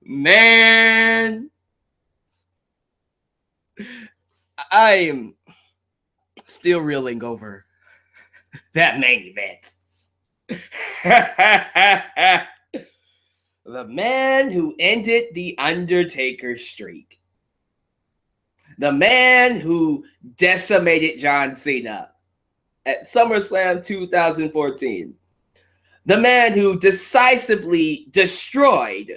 Man, I am still reeling over that main event. The man who ended the Undertaker streak. The man who decimated John Cena at SummerSlam 2014. The man who decisively destroyed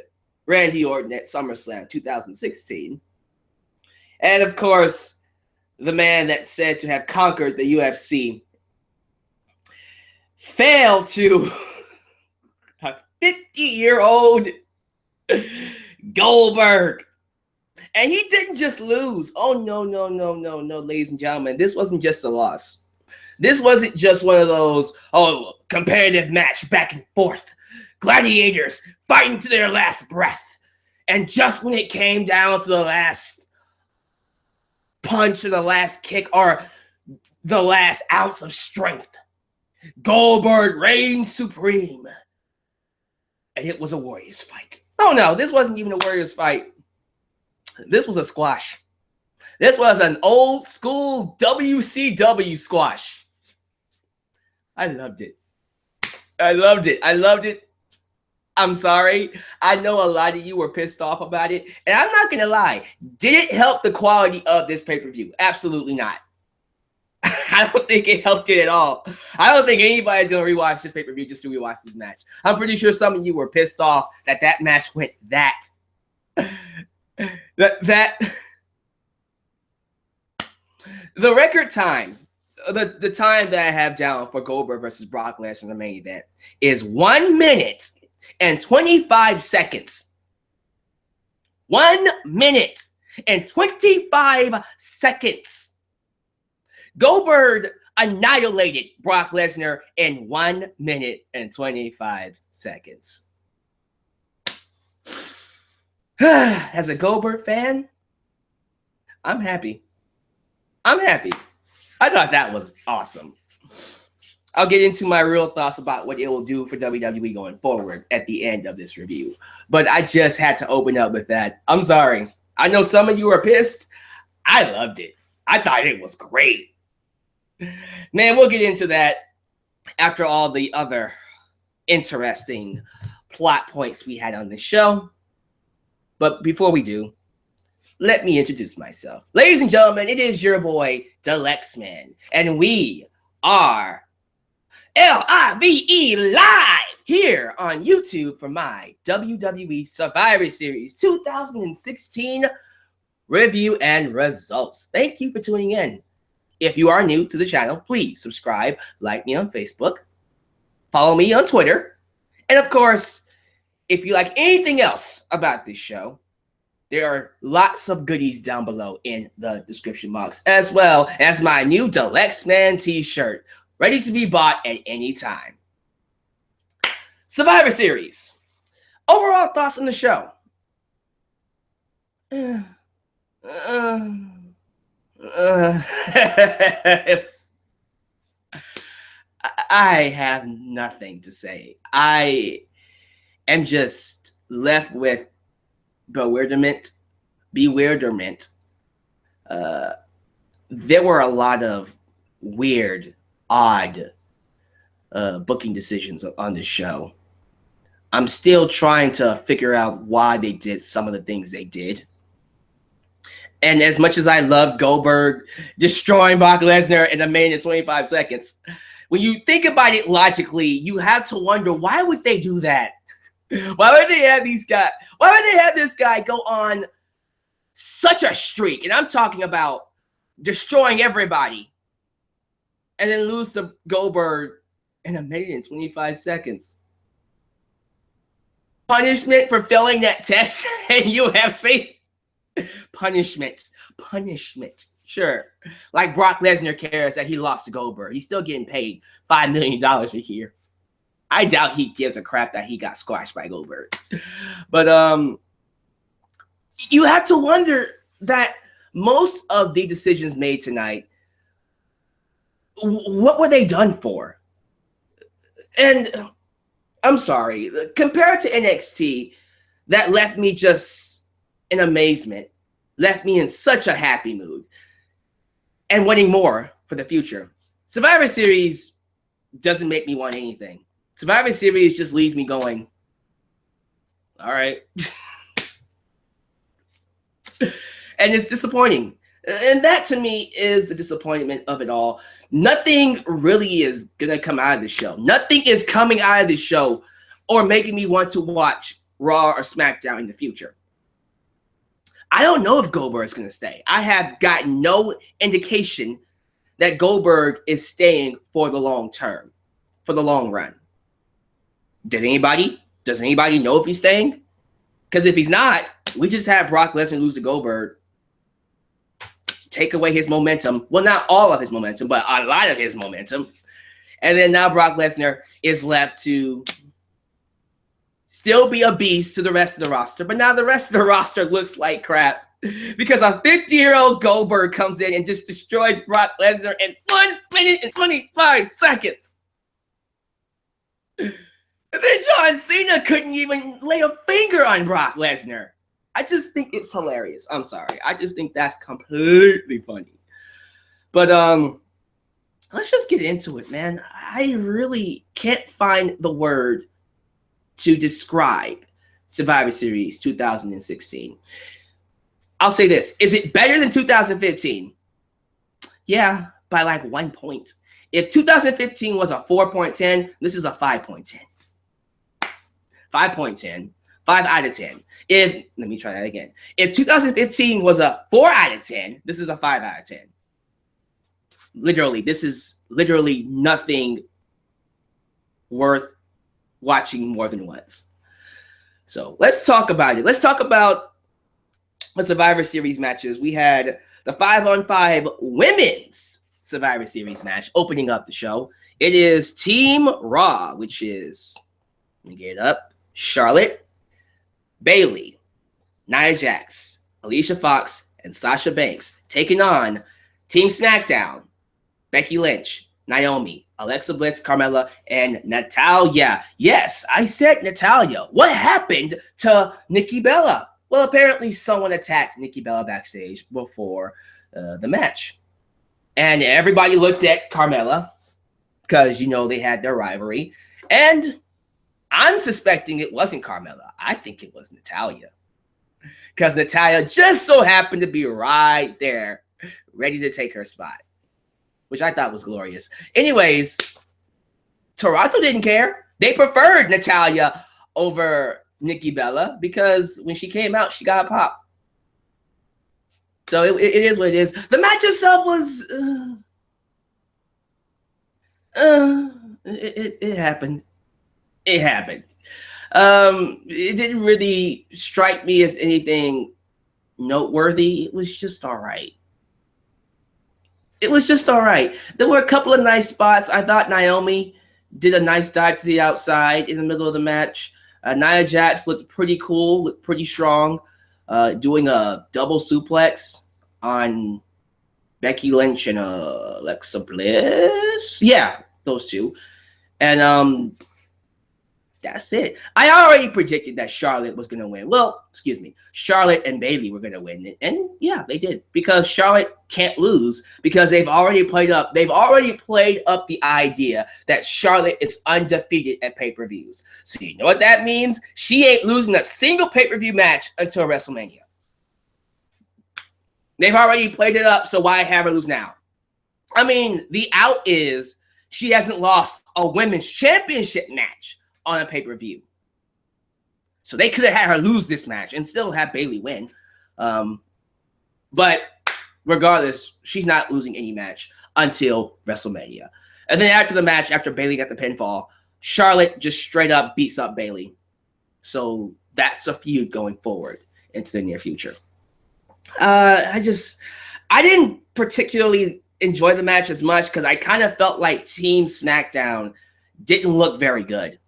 Randy Orton at SummerSlam 2016. And of course, the man that's said to have conquered the UFC failed to a 50-year-old Goldberg. And he didn't just lose. Oh, no, ladies and gentlemen. This wasn't just a loss. This wasn't just one of those, competitive match back and forth. Gladiators fighting to their last breath. And just when it came down to the last punch or the last kick or the last ounce of strength, Goldberg reigned supreme. And it was a Warriors fight. Oh, no, this wasn't even a Warriors fight. This was a squash. This was an old school WCW squash. I loved it. I loved it. I'm sorry. I know a lot of you were pissed off about it. And I'm not going to lie. Did it help the quality of this pay-per-view? Absolutely not. I don't think it helped it at all. I don't think anybody's going to rewatch this pay-per-view just to rewatch this match. I'm pretty sure some of you were pissed off that match went that. The record time, the time that I have down for Goldberg versus Brock Lesnar in the main event is 1 minute and 25 seconds. 1 minute and 25 seconds. Goldberg annihilated Brock Lesnar in 1 minute and 25 seconds. As a Goldberg fan, I'm happy. I thought that was awesome. I'll get into my real thoughts about what it will do for WWE going forward at the end of this review. But I just had to open up with that. I'm sorry. I know some of you are pissed. I loved it. I thought it was great. Man, we'll get into that after all the other interesting plot points we had on the show. But before we do, let me introduce myself. Ladies and gentlemen, it is your boy, Alyx, and we are LIVE live here on YouTube for my WWE Survivor Series 2016 review and results. Thank you for tuning in. If you are new to the channel, please subscribe, like me on Facebook, follow me on Twitter, and of course, if you like anything else about this show, there are lots of goodies down below in the description box, as well as my new Alyx t-shirt, ready to be bought at any time. Survivor Series. Overall thoughts on the show. I have nothing to say. I am just left with bewilderment. There were a lot of weird, odd booking decisions on this show. I'm still trying to figure out why they did some of the things they did. And as much as I loved Goldberg destroying Brock Lesnar in a minute and 25 seconds, when you think about it logically, you have to wonder, why would they do that? Why would they have this guy go on such a streak? And I'm talking about destroying everybody and then lose to Goldberg in a minute and 25 seconds. Punishment for failing that test in UFC. Punishment. Sure. Like Brock Lesnar cares that he lost to Goldberg. He's still getting paid $5 million a year. I doubt he gives a crap that he got squashed by Goldberg. But you have to wonder that most of the decisions made tonight What were they done for? And I'm sorry, compared to NXT, that left me just in amazement, left me in such a happy mood, and wanting more for the future. Survivor Series doesn't make me want anything. Survivor Series just leaves me going, all right. And it's disappointing. And that to me is the disappointment of it all. Nothing really is going to come out of the show. Nothing is coming out of the show or making me want to watch Raw or SmackDown in the future. I don't know if Goldberg is going to stay. I have gotten no indication that Goldberg is staying for the long term, for the long run. Does anybody know if he's staying? Because if he's not, we just had Brock Lesnar lose to Goldberg, take away his momentum. Well, not all of his momentum, but a lot of his momentum. And then now Brock Lesnar is left to still be a beast to the rest of the roster. But now the rest of the roster looks like crap because a 50-year-old Goldberg comes in and just destroys Brock Lesnar in 1 minute and 25 seconds. And then John Cena couldn't even lay a finger on Brock Lesnar. I just think it's hilarious. I'm sorry. I just think that's completely funny. But let's just get into it, man. I really can't find the word to describe Survivor Series 2016. I'll say this. Is it better than 2015? Yeah, by like 1 point. If 2015 was a 4.10, this is a 5.10. 5.10. 5 out of 10. Let me try that again. If 2015 was a 4 out of 10, this is a 5 out of 10. Literally, this is literally nothing worth watching more than once. So let's talk about it. Let's talk about the Survivor Series matches. We had the 5-on-5 women's Survivor Series match opening up the show. It is Team Raw, which is, let me get it up, Charlotte, Bayley, Nia Jax, Alicia Fox, and Sasha Banks taking on Team SmackDown, Becky Lynch, Naomi, Alexa Bliss, Carmella, and Natalya. Yes, I said Natalya. What happened to Nikki Bella? Well, apparently someone attacked Nikki Bella backstage before the match. And everybody looked at Carmella because, you know, they had their rivalry. And I'm suspecting it wasn't Carmella. I think it was Natalya. Because Natalya just so happened to be right there, ready to take her spot, which I thought was glorious. Anyways, Toronto didn't care. They preferred Natalya over Nikki Bella because when she came out, she got a pop. So it is what it is. The match itself was... it happened. It happened. It didn't really strike me as anything noteworthy. It was just all right. It was just all right. There were a couple of nice spots. I thought Naomi did a nice dive to the outside in the middle of the match. Nia Jax looked pretty cool, looked pretty strong, doing a double suplex on Becky Lynch and Alexa Bliss. Yeah, those two. And that's it. I already predicted that Charlotte was going to win. Well, excuse me. Charlotte and Bayley were going to win. And yeah, they did. Because Charlotte can't lose because they've already played up the idea that Charlotte is undefeated at pay-per-views. So you know what that means? She ain't losing a single pay-per-view match until WrestleMania. They've already played it up, so why have her lose now? I mean, the out is she hasn't lost a women's championship match on a pay-per-view. So they could have had her lose this match and still have Bayley win. But regardless, she's not losing any match until WrestleMania. And then after the match, after Bayley got the pinfall, Charlotte just straight up beats up Bayley. So that's a feud going forward into the near future. I didn't particularly enjoy the match as much because I kind of felt like Team SmackDown didn't look very good.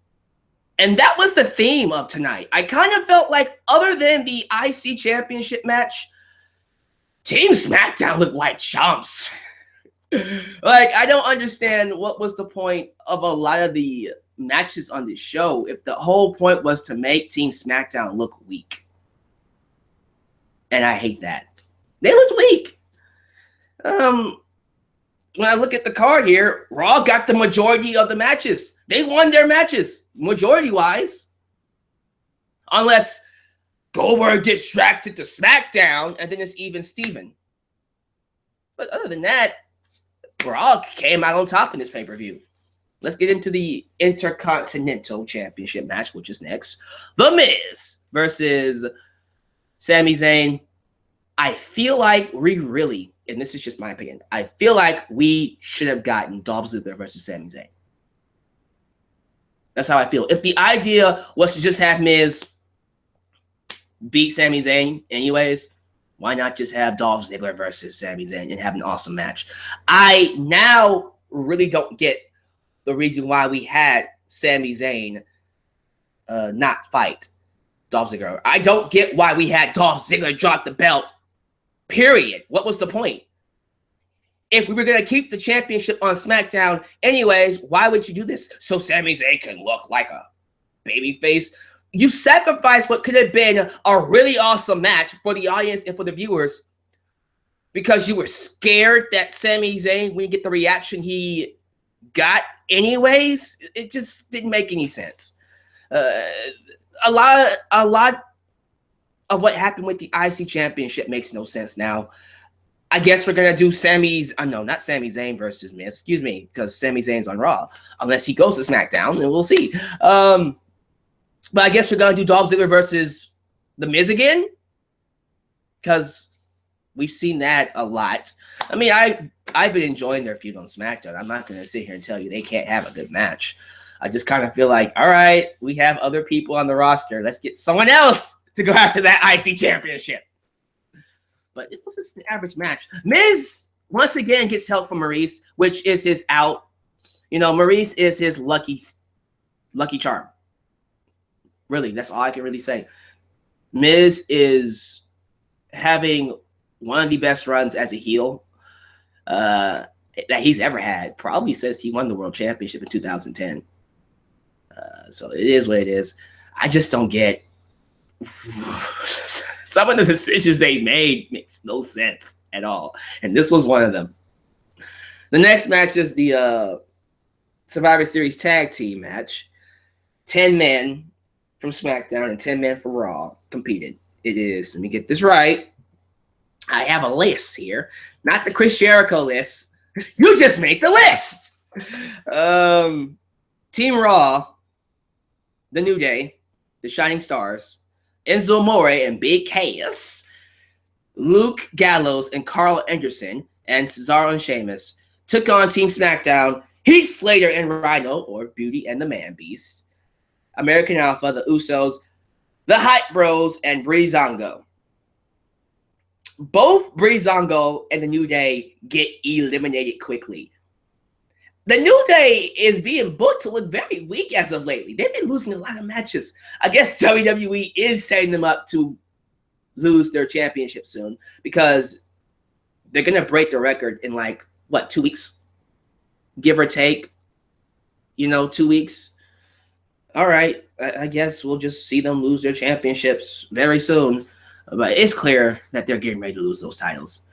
And that was the theme of tonight. I kind of felt like other than the IC Championship match, Team SmackDown looked like chumps. Like, I don't understand what was the point of a lot of the matches on this show if the whole point was to make Team SmackDown look weak. And I hate that. They look weak. When I look at the card here, Raw got the majority of the matches. They won their matches, majority-wise. Unless Goldberg gets drafted to SmackDown, and then it's even Steven. But other than that, Brock came out on top in this pay-per-view. Let's get into the Intercontinental Championship match, which is next. The Miz versus Sami Zayn. I feel like we really, and this is just my opinion, I feel like we should have gotten Dolph Ziggler versus Sami Zayn. That's how I feel. If the idea was to just have Miz beat Sami Zayn anyways, why not just have Dolph Ziggler versus Sami Zayn and have an awesome match? I now really don't get the reason why we had Sami Zayn not fight Dolph Ziggler. I don't get why we had Dolph Ziggler drop the belt, period. What was the point? If we were going to keep the championship on SmackDown anyways, why would you do this? So Sami Zayn can look like a babyface? You sacrificed what could have been a really awesome match for the audience and for the viewers because you were scared that Sami Zayn wouldn't get the reaction he got anyways. It just didn't make any sense. A lot of what happened with the IC Championship makes no sense now. I guess we're going to do not Sami Zayn versus Miz, excuse me, because Sami Zayn's on Raw. Unless he goes to SmackDown, and we'll see. But I guess we're going to do Dolph Ziggler versus The Miz again. Because we've seen that a lot. I mean, I've been enjoying their feud on SmackDown. I'm not going to sit here and tell you they can't have a good match. I just kind of feel like, all right, we have other people on the roster. Let's get someone else to go after that IC Championship. But it was just an average match. Miz, once again, gets help from Maurice, which is his out. You know, Maurice is his lucky charm. Really, that's all I can really say. Miz is having one of the best runs as a heel that he's ever had. Probably since he won the World Championship in 2010. So it is what it is. I just don't get some of the decisions they made makes no sense at all. And this was one of them. The next match is the Survivor Series tag team match. 10 men from SmackDown and 10 men from Raw competed. It is, let me get this right. I have a list here, not the Chris Jericho list. You just make the list. Team Raw, The New Day, The Shining Stars, Enzo Amore and Big Chaos, Luke Gallows and Carl Anderson, and Cesaro and Sheamus took on Team SmackDown, Heath Slater and Rhino, or Beauty and the Man Beast, American Alpha, the Usos, the Hype Bros, and Breezango. Both Breezango and the New Day get eliminated quickly. The New Day is being booked to look very weak as of lately. They've been losing a lot of matches. I guess WWE is setting them up to lose their championship soon because they're going to break the record in 2 weeks? Give or take, 2 weeks. All right, I guess we'll just see them lose their championships very soon. But it's clear that they're getting ready to lose those titles.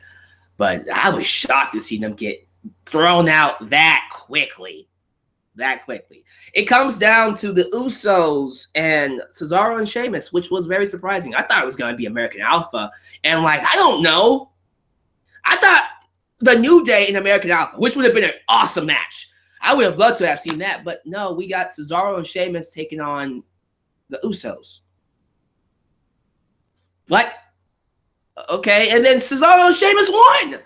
But I was shocked to see them get thrown out that quickly. It comes down to the Usos and Cesaro and Sheamus, which was very surprising. I thought it was going to be American Alpha. And I don't know. I thought the New Day and American Alpha, which would have been an awesome match. I would have loved to have seen that. But no, we got Cesaro and Sheamus taking on the Usos. What? Okay, and then Cesaro and Sheamus won.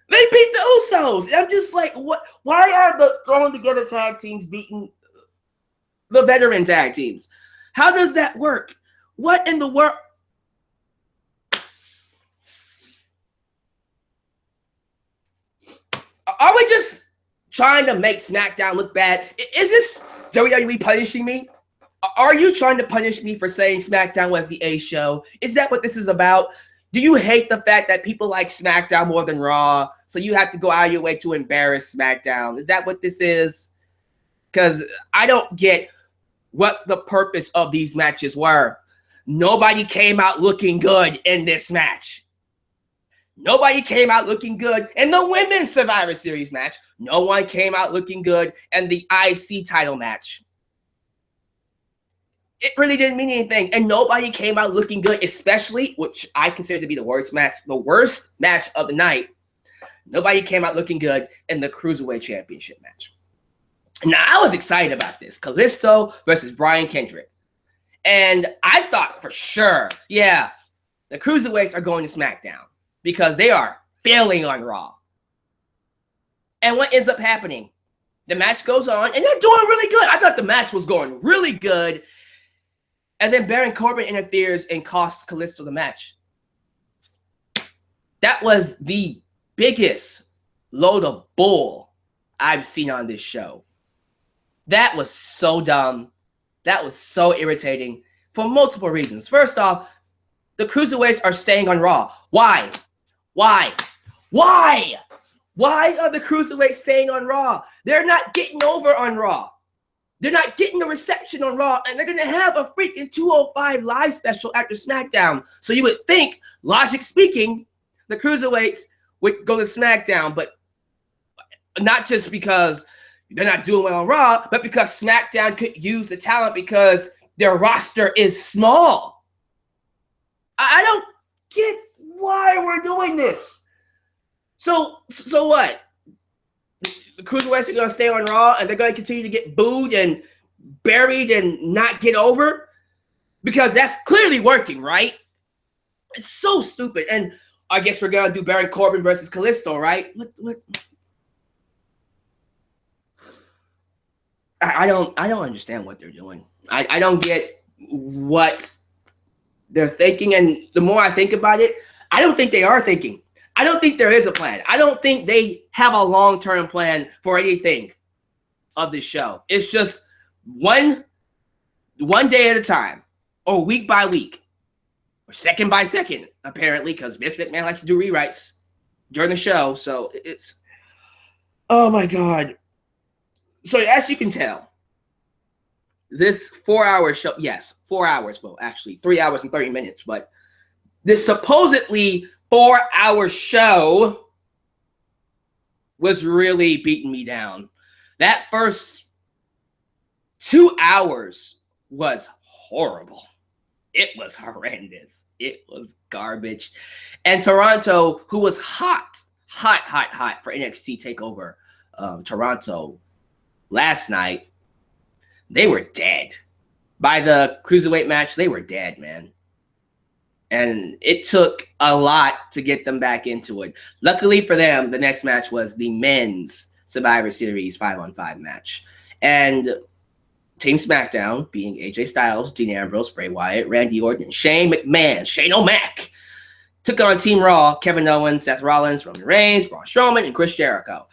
They beat the Usos. I'm just like, what? Why are the thrown together tag teams beating the veteran tag teams? How does that work? What in the world? Are we just trying to make SmackDown look bad? Is this WWE punishing me? Are you trying to punish me for saying SmackDown was the A show? Is that what this is about? Do you hate the fact that people like SmackDown more than Raw? So you have to go out of your way to embarrass SmackDown. Is that what this is? Because I don't get what the purpose of these matches were. Nobody came out looking good in this match. Nobody came out looking good in the Women's Survivor Series match. No one came out looking good in the IC title match. It really didn't mean anything. And nobody came out looking good, especially, which I consider to be the worst match of the night. Nobody came out looking good in the Cruiserweight Championship match. Now, I was excited about this. Kalisto versus Brian Kendrick. And I thought for sure, yeah, the Cruiserweights are going to SmackDown because they are failing on Raw. And what ends up happening? The match goes on, and they're doing really good. I thought the match was going really good. And then Baron Corbin interferes and costs Kalisto the match. That was the biggest load of bull I've seen on this show. That was so dumb. That was so irritating for multiple reasons. First off, the Cruiserweights are staying on Raw. Why? Why? Why? Why are the Cruiserweights staying on Raw? They're not getting over on Raw. They're not getting the reception on Raw, and they're going to have a freaking 205 live special after SmackDown. So you would think, logic speaking, the Cruiserweights would go to SmackDown, but not just because they're not doing well on Raw, but because SmackDown could use the talent because their roster is small. I don't get why we're doing this. So what? The Cruiserweights are going to stay on Raw and they're going to continue to get booed and buried and not get over? Because that's clearly working, right? It's so stupid. And I guess we're going to do Baron Corbin versus Kalisto, right? What? I don't understand what they're doing. I don't get what they're thinking. And the more I think about it, I don't think they are thinking. I don't think there is a plan. I don't think they have a long-term plan for anything of this show. It's just one day at a time, or week by week, or second by second, apparently, because Vince McMahon likes to do rewrites during the show. So it's, oh my God. So as you can tell, this 4-hour show, yes, 4 hours, well, actually 3 hours and 30 minutes, but this supposedly 4-hour show was really beating me down. That first 2 hours was horrible. It was horrendous. It was garbage. And Toronto, who was hot for NXT TakeOver Toronto last night, they were dead. By the Cruiserweight match, they were dead, man. And it took a lot to get them back into it. Luckily for them, the next match was the men's Survivor Series 5-on-5 match. And Team SmackDown, being AJ Styles, Dean Ambrose, Bray Wyatt, Randy Orton, and Shane McMahon, Shane O'Mac, took on Team Raw, Kevin Owens, Seth Rollins, Roman Reigns, Braun Strowman, and Chris Jericho.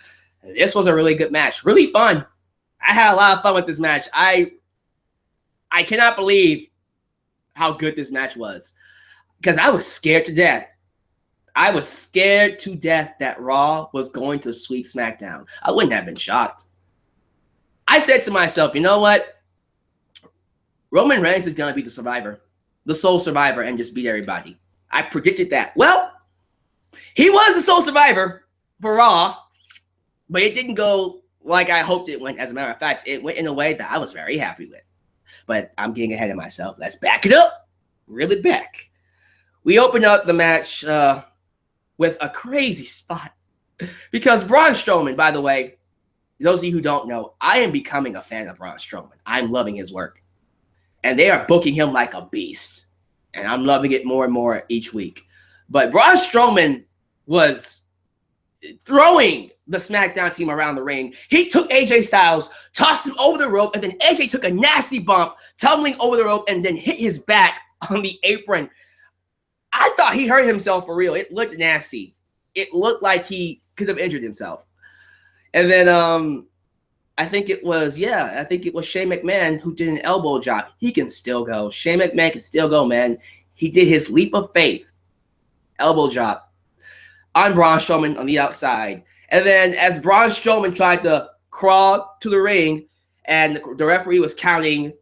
And this was a really good match. Really fun. I had a lot of fun with this match. I cannot believe how good this match was. Because I was scared to death. I was scared to death that Raw was going to sweep SmackDown. I wouldn't have been shocked. I said to myself, you know what? Roman Reigns is going to be the survivor, the sole survivor, and just beat everybody. I predicted that. Well, he was the sole survivor for Raw, but it didn't go like I hoped it went. As a matter of fact, it went in a way that I was very happy with. But I'm getting ahead of myself. Let's back it up. Reel it back. We open up the match with a crazy spot because Braun Strowman, by the way, those of you who don't know, I am becoming a fan of Braun Strowman. I'm loving his work. And they are booking him like a beast. And I'm loving it more and more each week. But Braun Strowman was throwing the SmackDown team around the ring. He took AJ Styles, tossed him over the rope, and then AJ took a nasty bump, tumbling over the rope, and then hit his back on the apron. I thought he hurt himself for real. It looked nasty. It looked like he could have injured himself. And then I think it was Shane McMahon who did an elbow drop. He can still go. Shane McMahon can still go, man. He did his leap of faith. Elbow drop. on Braun Strowman on the outside. And then as Braun Strowman tried to crawl to the ring and the referee was counting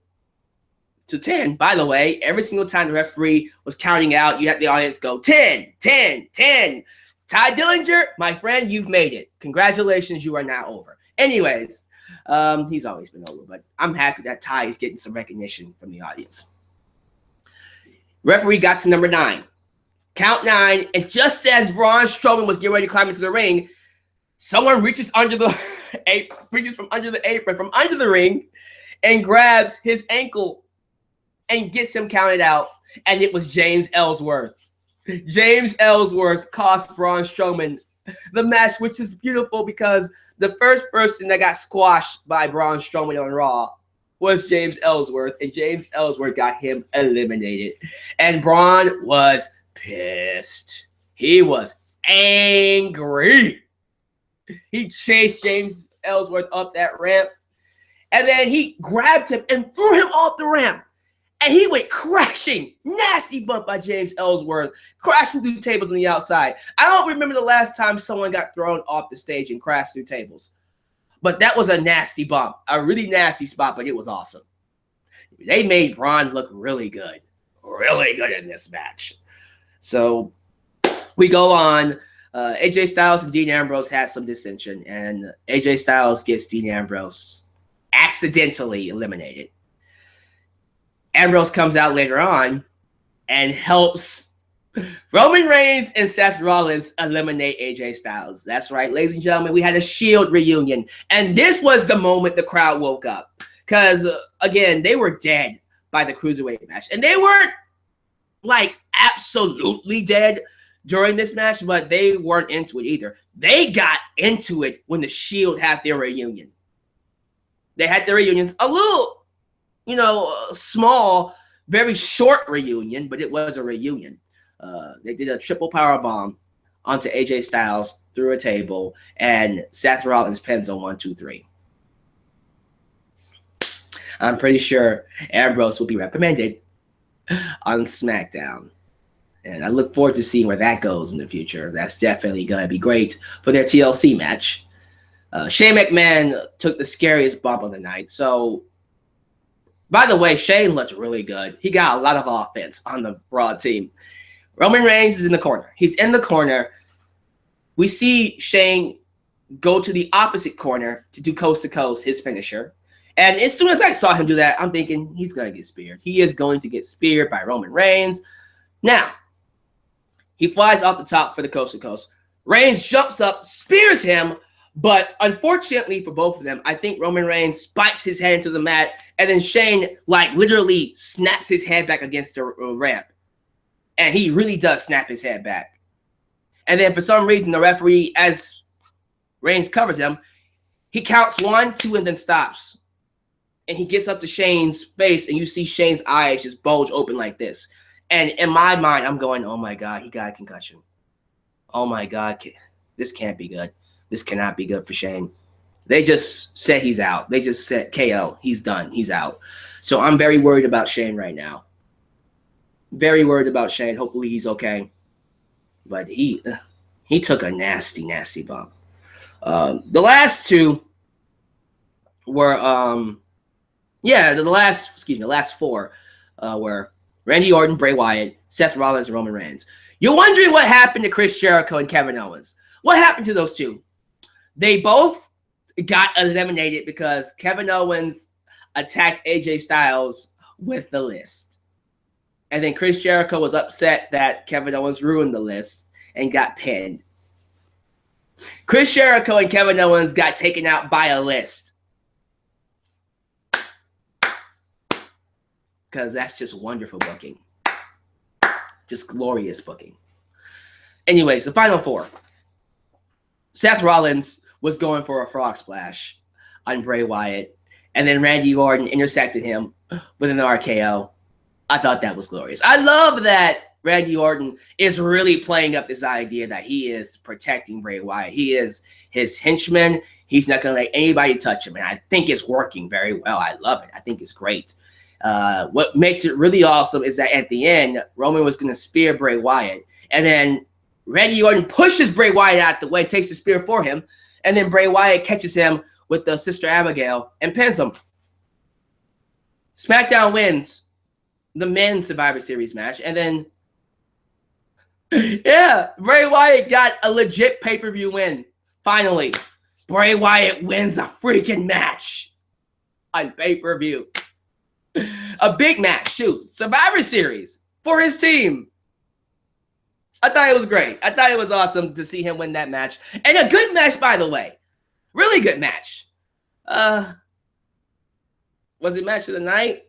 to 10, by the way, every single time the referee was counting out, you had the audience go 10, 10, 10. Ty Dillinger, my friend, you've made it. Congratulations, you are now over. Anyways, he's always been over, but I'm happy that Ty is getting some recognition from the audience. Referee got to number 9. Count 9, and just as Braun Strowman was getting ready to climb into the ring, someone reaches under the reaches from under the apron, from under the ring, and grabs his ankle and gets him counted out. And it was James Ellsworth. James Ellsworth cost Braun Strowman the match, which is beautiful because the first person that got squashed by Braun Strowman on Raw was James Ellsworth, and James Ellsworth got him eliminated. And Braun was pissed. He was angry. He chased James Ellsworth up that ramp, and then he grabbed him and threw him off the ramp. And he went crashing. Nasty bump by James Ellsworth, crashing through tables on the outside. I don't remember the last time someone got thrown off the stage and crashed through tables. But that was a nasty bump. A really nasty spot, but it was awesome. They made Braun look really good. Really good in this match. So we go on. AJ Styles and Dean Ambrose had some dissension. And AJ Styles gets Dean Ambrose accidentally eliminated. Ambrose comes out later on and helps Roman Reigns and Seth Rollins eliminate AJ Styles. That's right, ladies and gentlemen, we had a Shield reunion. And this was the moment the crowd woke up. Because, again, they were dead by the Cruiserweight match. And they weren't, like, absolutely dead during this match, but they weren't into it either. They got into it when the Shield had their reunion. They had their reunions a little, small, very short reunion, but it was a reunion. They did a triple power bomb onto AJ Styles through a table, and Seth Rollins pins on 1, 2, 3. I'm pretty sure Ambrose will be reprimanded on SmackDown. And I look forward to seeing where that goes in the future. That's definitely going to be great for their TLC match. Shane McMahon took the scariest bump of the night. So, by the way, Shane looked really good. He got a lot of offense on the Raw team. Roman Reigns is in the corner. He's in the corner. We see Shane go to the opposite corner to do coast to coast, his finisher. And as soon as I saw him do that, I'm thinking he's going to get speared. He is going to get speared by Roman Reigns. Now, he flies off the top for the coast to coast. Reigns jumps up, spears him, but unfortunately for both of them, I think Roman Reigns spikes his head into the mat, and then Shane, literally snaps his head back against the ramp. And he really does snap his head back. And then for some reason, the referee, as Reigns covers him, he counts 1, 2, and then stops. And he gets up to Shane's face, and you see Shane's eyes just bulge open like this. And in my mind, I'm going, oh my God, he got a concussion. Oh my God, this can't be good. This cannot be good for Shane. They just said he's out. They just said KO. He's done. He's out. So I'm very worried about Shane right now. Very worried about Shane. Hopefully he's okay. But he took a nasty, nasty bump. The last two were, the last four were Randy Orton, Bray Wyatt, Seth Rollins, and Roman Reigns. You're wondering what happened to Chris Jericho and Kevin Owens. What happened to those two? They both got eliminated because Kevin Owens attacked AJ Styles with the list. And then Chris Jericho was upset that Kevin Owens ruined the list and got pinned. Chris Jericho and Kevin Owens got taken out by a list. Because that's just wonderful booking. Just glorious booking. Anyways, the final four. Seth Rollins was going for a frog splash on Bray Wyatt, and then Randy Orton intercepted him with an RKO. I thought that was glorious. I love that Randy Orton is really playing up this idea that he is protecting Bray Wyatt. He is his henchman. He's not going to let anybody touch him, and I think it's working very well. I love it. I think it's great. What makes it really awesome is that at the end, Roman was going to spear Bray Wyatt, and then Randy Orton pushes Bray Wyatt out the way, takes the spear for him, and then Bray Wyatt catches him with the Sister Abigail and pins him. SmackDown wins the men's Survivor Series match, and then, yeah, Bray Wyatt got a legit pay-per-view win. Finally, Bray Wyatt wins a freaking match on pay-per-view. A big match, shoot. Survivor Series for his team. I thought it was great. I thought it was awesome to see him win that match. And a good match, by the way. Really good match. Was it match of the night?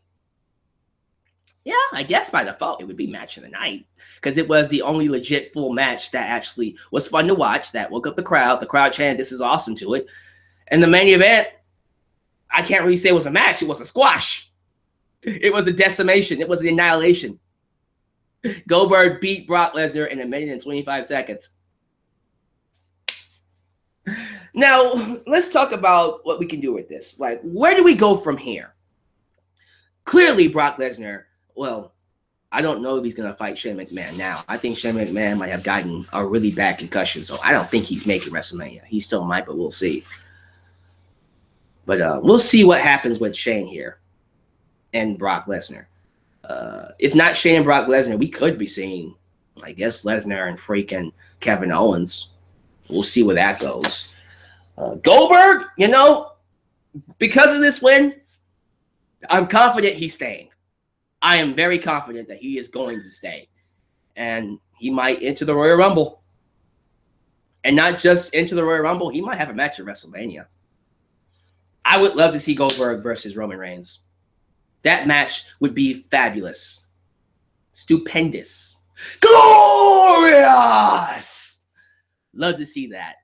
Yeah, I guess by default it would be match of the night, because it was the only legit full match that actually was fun to watch, that woke up the crowd. The crowd chanted, "This is awesome," to it. And the main event, I can't really say it was a match. It was a squash. It was a decimation. It was an annihilation. Goldberg beat Brock Lesnar in 1 minute and 25 seconds. Now, let's talk about what we can do with this. Like, where do we go from here? Clearly, Brock Lesnar, well, I don't know if he's going to fight Shane McMahon now. I think Shane McMahon might have gotten a really bad concussion, so I don't think he's making WrestleMania. He still might, but we'll see. But we'll see what happens with Shane here and Brock Lesnar. If not Shane and Brock Lesnar, we could be seeing, I guess, Lesnar and freaking Kevin Owens. We'll see where that goes. Goldberg, you know, because of this win, I'm confident he's staying. I am very confident that he is going to stay. And he might enter the Royal Rumble. And not just enter the Royal Rumble, he might have a match at WrestleMania. I would love to see Goldberg versus Roman Reigns. That match would be fabulous. Stupendous. Glorious! Love to see that.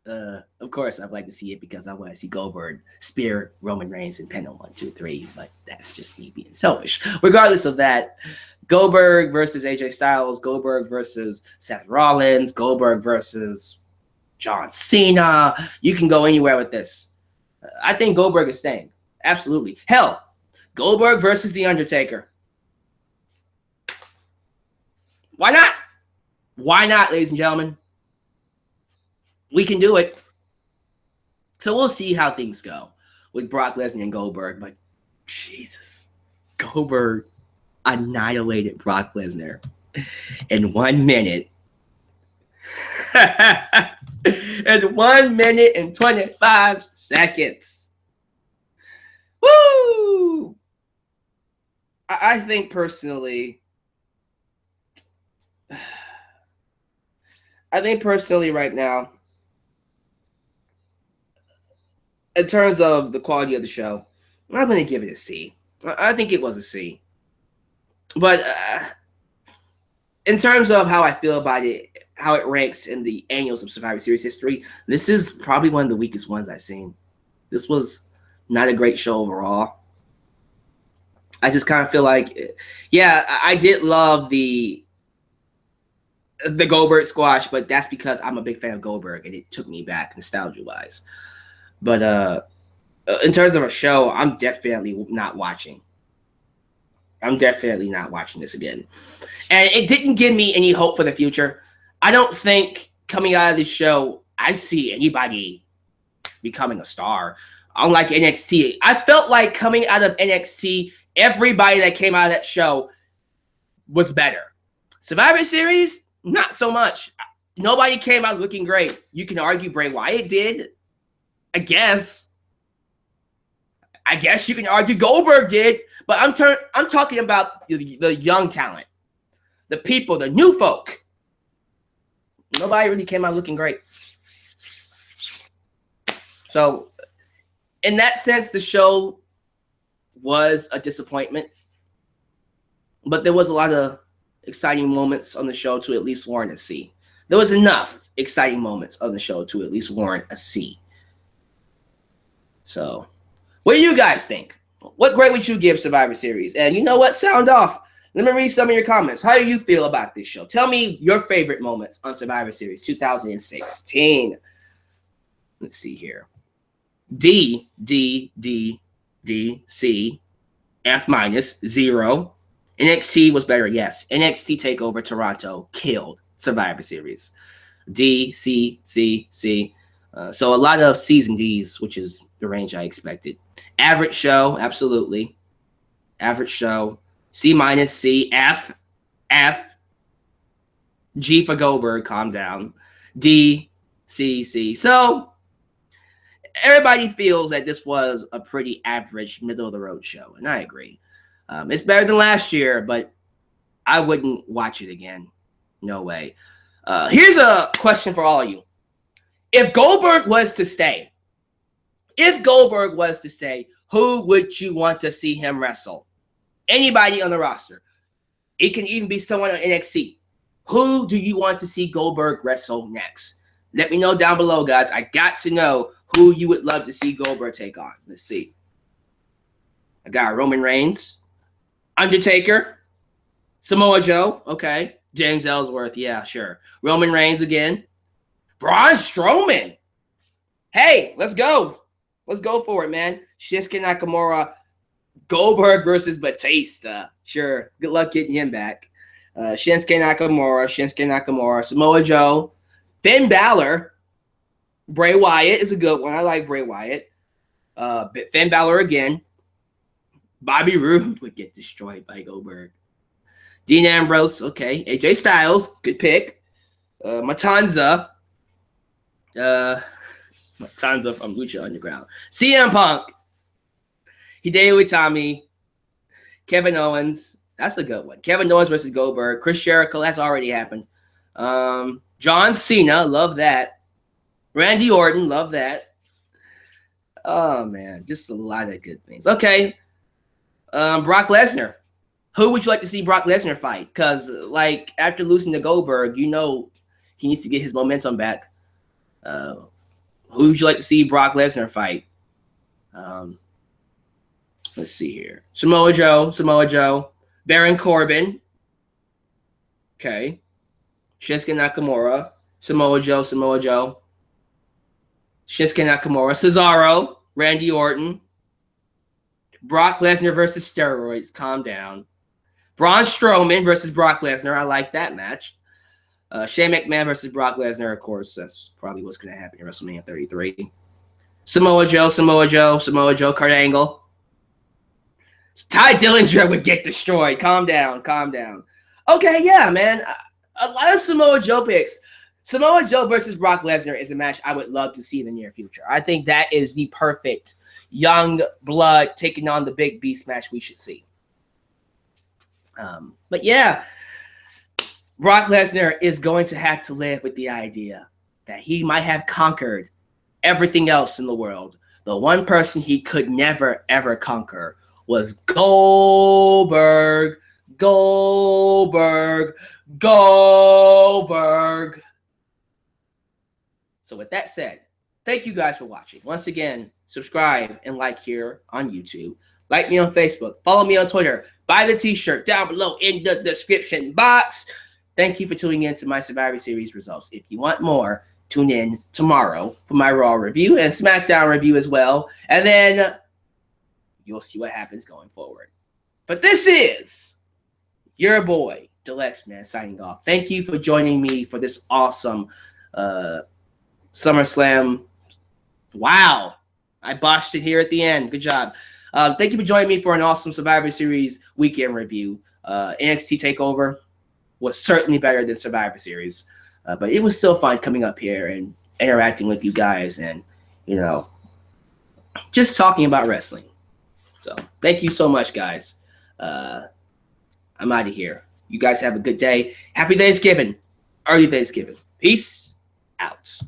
Of course, I'd like to see it because I want to see Goldberg spear Roman Reigns and pin him 1, 2, 3, but that's just me being selfish. Regardless of that, Goldberg versus AJ Styles, Goldberg versus Seth Rollins, Goldberg versus John Cena. You can go anywhere with this. I think Goldberg is staying. Absolutely. Hell, Goldberg versus The Undertaker. Why not? Why not, ladies and gentlemen? We can do it. So we'll see how things go with Brock Lesnar and Goldberg. But Jesus, Goldberg annihilated Brock Lesnar in 1 minute. In 1 minute and 25 seconds. Woo! I think personally right now, in terms of the quality of the show, I'm going to give it a C. I think it was a C. But in terms of how I feel about it, how it ranks in the annals of Survivor Series history, this is probably one of the weakest ones I've seen. This was not a great show overall. I just kind of feel like, yeah, I did love the Goldberg squash, but that's because I'm a big fan of Goldberg, and it took me back nostalgia-wise. But in terms of a show, I'm definitely not watching. I'm definitely not watching this again. And it didn't give me any hope for the future. I don't think coming out of this show, I see anybody becoming a star. Unlike NXT, I felt like coming out of NXT, everybody that came out of that show was better. Survivor Series, not so much. Nobody came out looking great. You can argue Bray Wyatt did. I guess you can argue Goldberg did. But I'm talking about the young talent, the people, the new folk. Nobody really came out looking great. So, in that sense, the show was a disappointment. But there was a lot of exciting moments on the show to at least warrant a C. There was enough exciting moments on the show to at least warrant a C. So, what do you guys think? What grade would you give Survivor Series? And you know what? Sound off. Let me read some of your comments. How do you feel about this show? Tell me your favorite moments on Survivor Series 2016. Let's see here. D, C, F minus, 0. NXT was better, yes. NXT TakeOver Toronto killed. Survivor Series. D, C, C, C. So a lot of C's and D's, which is the range I expected. Average show, absolutely. Average show. C minus, C, F, F. G for Goldberg, calm down. D, C, C. So everybody feels that this was a pretty average middle of the road show, and I agree. It's better than last year, but I wouldn't watch it again. No way. Here's a question for all of you. If Goldberg was to stay, who would you want to see him wrestle? Anybody on the roster. It can even be someone on NXT. Who do you want to see Goldberg wrestle next? Let me know down below, guys. I got to know who you would love to see Goldberg take on. Let's see. I got Roman Reigns, Undertaker, Samoa Joe. Okay. James Ellsworth. Yeah, sure. Roman Reigns again. Braun Strowman. Hey, let's go. Let's go for it, man. Shinsuke Nakamura, Goldberg versus Batista. Sure. Good luck getting him back. Shinsuke Nakamura, Samoa Joe, Finn Balor, Bray Wyatt is a good one. I like Bray Wyatt. Finn Balor again. Bobby Roode would get destroyed by Goldberg. Dean Ambrose, okay. AJ Styles, good pick. Matanza. Matanza from Lucha Underground. CM Punk. Hideo Itami. Kevin Owens. That's a good one. Kevin Owens versus Goldberg. Chris Jericho, that's already happened. John Cena, love that. Randy Orton, love that. Oh, man, just a lot of good things. Okay. Brock Lesnar. Who would you like to see Brock Lesnar fight? Because, like, after losing to Goldberg, you know he needs to get his momentum back. Who would you like to see Brock Lesnar fight? Let's see here. Samoa Joe. Baron Corbin. Okay. Shinsuke Nakamura. Samoa Joe. Shinsuke Nakamura. Cesaro. Randy Orton. Brock Lesnar versus steroids. Calm down. Braun Strowman versus Brock Lesnar. I like that match. Shane McMahon versus Brock Lesnar. Of course, that's probably what's going to happen in WrestleMania 33. Samoa Joe. Kurt Angle. Ty Dillinger would get destroyed. Calm down. Okay, yeah, man. A lot of Samoa Joe picks. Samoa Joe versus Brock Lesnar is a match I would love to see in the near future. I think that is the perfect young blood taking on the big beast match we should see. But yeah, Brock Lesnar is going to have to live with the idea that he might have conquered everything else in the world. The one person he could never, ever conquer was Goldberg. So with that said, thank you guys for watching. Once again, subscribe and like here on YouTube. Like me on Facebook. Follow me on Twitter. Buy the t-shirt down below in the description box. Thank you for tuning in to my Survivor Series results. If you want more, tune in tomorrow for my Raw review and SmackDown review as well. And then you'll see what happens going forward. But this is your boy, Alyx, man, signing off. Thank you for joining me for this awesome SummerSlam. Wow. I botched it here at the end. Good job. Thank you for joining me for an awesome Survivor Series weekend review. NXT TakeOver was certainly better than Survivor Series, but it was still fun coming up here and interacting with you guys and, you know, just talking about wrestling. So thank you so much, guys. I'm out of here. You guys have a good day. Happy Thanksgiving. Early Thanksgiving. Peace out.